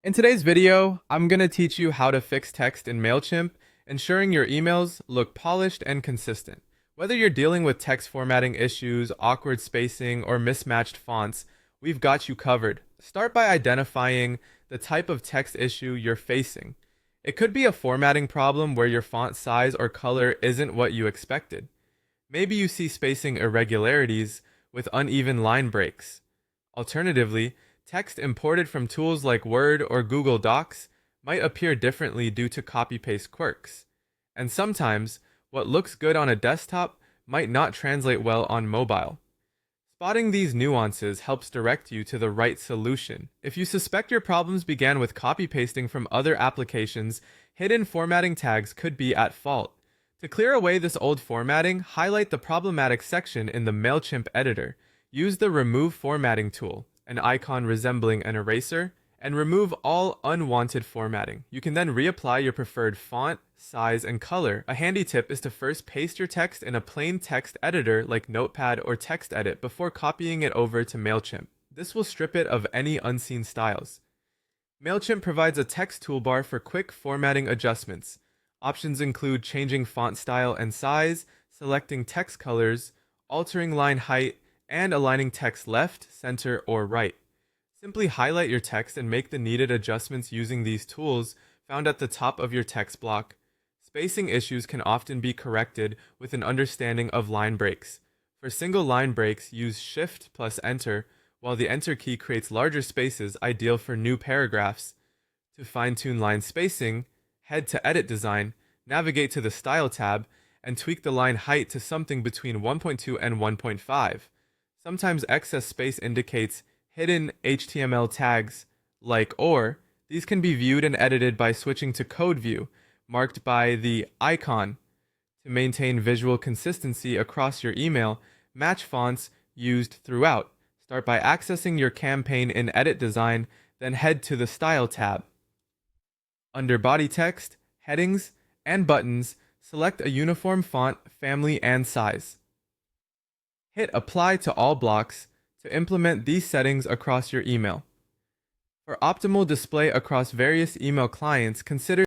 In today's video, I'm going to teach you how to fix text in Mailchimp, ensuring your emails look polished and consistent. Whether you're dealing with text formatting issues, awkward spacing, or mismatched fonts, we've got you covered. Start by identifying the type of text issue you're facing. It could be a formatting problem where your font size or color isn't what you expected. Maybe you see spacing irregularities with uneven line breaks. Alternatively, text imported from tools like Word or Google Docs might appear differently due to copy-paste quirks. And sometimes, what looks good on a desktop might not translate well on mobile. Spotting these nuances helps direct you to the right solution. If you suspect your problems began with copy-pasting from other applications, hidden formatting tags could be at fault. To clear away this old formatting, highlight the problematic section in the Mailchimp editor. Use the Remove Formatting tool, an icon resembling an eraser, and remove all unwanted formatting. You can then reapply your preferred font, size, and color. A handy tip is to first paste your text in a plain text editor like Notepad or TextEdit before copying it over to Mailchimp. This will strip it of any unseen styles. Mailchimp provides a text toolbar for quick formatting adjustments. Options include changing font style and size, selecting text colors, altering line height, and aligning text left, center, or right. Simply highlight your text and make the needed adjustments using these tools found at the top of your text block. Spacing issues can often be corrected with an understanding of line breaks. For single line breaks, use Shift plus Enter, while the Enter key creates larger spaces ideal for new paragraphs. To fine-tune line spacing, head to Edit Design, navigate to the Style tab, and tweak the line height to something between 1.2 and 1.5. Sometimes excess space indicates hidden HTML tags like or. These can be viewed and edited by switching to Code View, marked by the icon. To maintain visual consistency across your email, match fonts used throughout. Start by accessing your campaign in Edit Design, then head to the Style tab. Under Body Text, Headings, and Buttons, select a uniform font, family, and size. Hit Apply to all blocks to implement these settings across your email. For optimal display across various email clients, consider